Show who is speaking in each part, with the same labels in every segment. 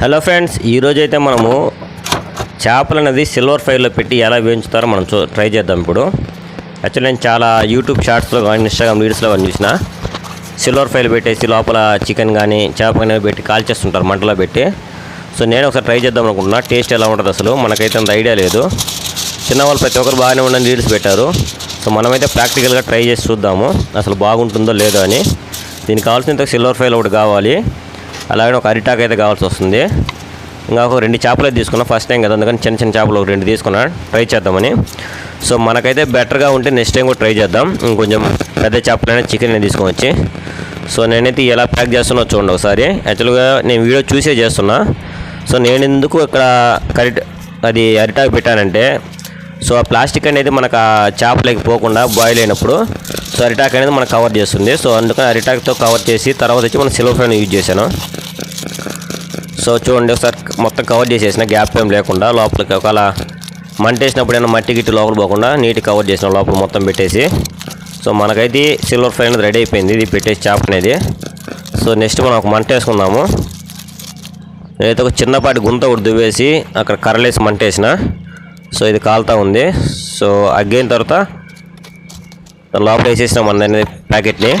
Speaker 1: Hello friends, ఈరోజు అయితే మనము చేపలు అనేది సిల్వర్ ఫైల్లో పెట్టి ఎలా వేయించుతారో మనం ట్రై చేద్దాం. ఇప్పుడు యాక్చువల్లీ నేను చాలా యూట్యూబ్ షార్ట్స్లో కానీ ఇన్స్టాగ్రామ్ వీడియోస్లో కానీ చూసిన సిల్వర్ ఫైల్ పెట్టేసి లోపల చికెన్ కానీ చేప కానీ పెట్టి కాల్చేస్తుంటారు మంటలో పెట్టి. సో నేను ఒకసారి ట్రై చేద్దాం అనుకుంటున్నా. టేస్ట్ ఎలా ఉంటుంది అసలు మనకైతే అంత ఐడియా లేదు. చిన్నవాళ్ళు ప్రతి ఒక్కరు బాగానే ఉండని రీల్స్ పెట్టారు. సో మనమైతే ప్రాక్టికల్గా ట్రై చేసి చూద్దాము అసలు బాగుంటుందో లేదో అని. దీనికి కావాల్సినంత సిల్వర్ ఫైల్ ఒకటి కావాలి, అలాగే ఒక అరిటాక్ అయితే కావాల్సి వస్తుంది. ఇంకా ఒక 2 చేపలు అయితే తీసుకున్నా, ఫస్ట్ టైం కదా, అందుకని చిన్న చిన్న చేపలు ఒక 2 తీసుకున్నా ట్రై చేద్దామని. సో మనకైతే బెటర్గా ఉంటే నెక్స్ట్ టైం కూడా ట్రై చేద్దాం. ఇంకొంచెం పెద్ద చేపలైనా చికెన్ తీసుకొని. సో నేనైతే ఎలా ప్యాక్ చేస్తున్నా చూడండి ఒకసారి. యాక్చువల్గా నేను వీడియో చూసే చేస్తున్నా. సో నేను ఎందుకు ఇక్కడ అది అరిటాక్ పెట్టానంటే, సో ఆ ప్లాస్టిక్ అనేది మనకు ఆ చేపలకి పోకుండా బాయిల్ అయినప్పుడు సో అరిటాక్ అనేది మనకు కవర్ చేస్తుంది. సో అందుకని అరిటాక్తో కవర్ చేసి తర్వాత వచ్చి మనం సిల్వర్ ఫైల్ యూజ్ చేశాను. సో చూడండి ఒకసారి మొత్తం కవర్ చేసేసిన, గ్యాప్ ఏం లేకుండా. లోపలికి ఒకవేళ మంట వేసినప్పుడు ఏమైనా మట్టి గిట్టి లోపల పోకుండా నీట్గా కవర్ చేసిన లోపల మొత్తం పెట్టేసి. సో మనకైతే సిల్వర్ ఫైల్ అనేది రెడీ అయిపోయింది, ఇది పెట్టేసి చేప అనేది. సో నెక్స్ట్ మనం ఒక మంట వేసుకుందాము. నేనైతే ఒక చిన్నపాటి గుంత ఒకటి దువ్వేసి అక్కడ కర్రలేసి మంట వేసిన. సో ఇది కాలుతూ ఉంది. సో అగ్గైన తర్వాత లోపల వేసేసినాం అనేది ప్యాకెట్ని.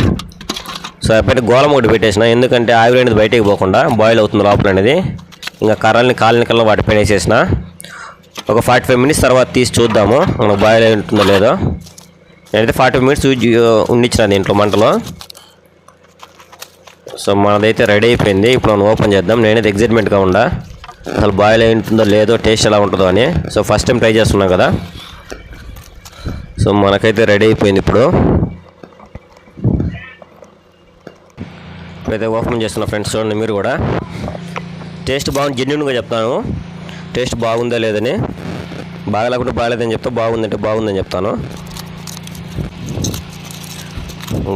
Speaker 1: సో ఎప్పటి గోళం ఒకటి పెట్టేసిన, ఎందుకంటే ఆవిరి అనేది బయటకు పోకుండా బాయిల్ అవుతుంది లోపల అనేది. ఇంకా కర్రల్ని కాలిన వాటిపైన వేసేసిన. ఒక 45 మినిట్స్ తర్వాత తీసి చూద్దాము మనకు బాయిల్ అయి ఉంటుందో లేదో. నేనైతే 45 మినిట్స్ ఉండించిన దీంట్లో మంటలో. సో మనదైతే రెడీ అయిపోయింది. ఇప్పుడు మనం ఓపెన్ చేద్దాం. నేనైతే ఎగ్జైట్మెంట్గా ఉండా అసలు బాయిల్ అయి ఉంటుందో లేదో, టేస్ట్ ఎలా ఉంటుందో అని. సో ఫస్ట్ టైం ట్రై చేస్తున్నాం కదా. సో మనకైతే రెడీ అయిపోయింది. ఇప్పుడైతే ఓపెన్ చేస్తున్నా ఫ్రెండ్స్, చూడండి మీరు కూడా. టేస్ట్ బాగుంది, జెన్యున్గా చెప్తాను. టేస్ట్ బాగుందా లేదని. బాగలేకుంటే బాగలేదని చెప్తా, బాగుందంటే బాగుందని చెప్తాను.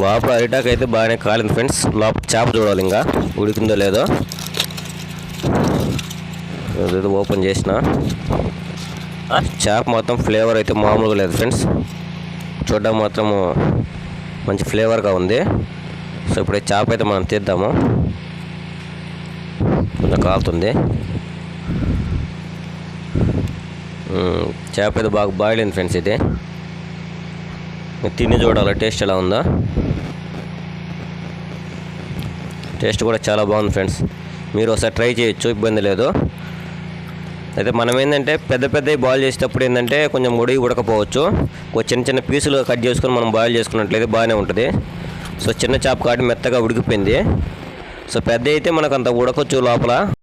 Speaker 1: లోపల అరిటాక్ అయితే బాగానే కాలింది ఫ్రెండ్స్. లోపల చేప చూడాలి ఇంకా ఉడికిందో లేదో. ఏదో ఓపెన్ చేసిన చేప మొత్తం ఫ్లేవర్ అయితే మామూలుగా లేదు ఫ్రెండ్స్. చూడడం మాత్రం మంచి ఫ్లేవర్గా ఉంది. సో ఇప్పుడు చేప అయితే మనం తీద్దాము. కొంచెం కాలుతుంది. చేప అయితే బాగా బాయిల్ అయింది ఫ్రెండ్స్. ఇది తిని చూడాలి టేస్ట్ ఎలా ఉందో. టేస్ట్ కూడా చాలా బాగుంది ఫ్రెండ్స్. మీరు ఒకసారి ట్రై చేయొచ్చు, ఇబ్బంది లేదు. అయితే మనం ఏంటంటే పెద్దవి బాయిల్ చేసేటప్పుడు ఏంటంటే కొంచెం ఉడకపోవచ్చు. చిన్న చిన్న పీసులు కట్ చేసుకొని మనం బాయిల్ చేసుకున్నట్లయితే బాగానే ఉంటుంది. సో చిన్న చేప కాటి మెత్తగా ఉడికిపోయింది. సో పెద్ద అయితే మనకు అంత ఉడకొచ్చు లోపల.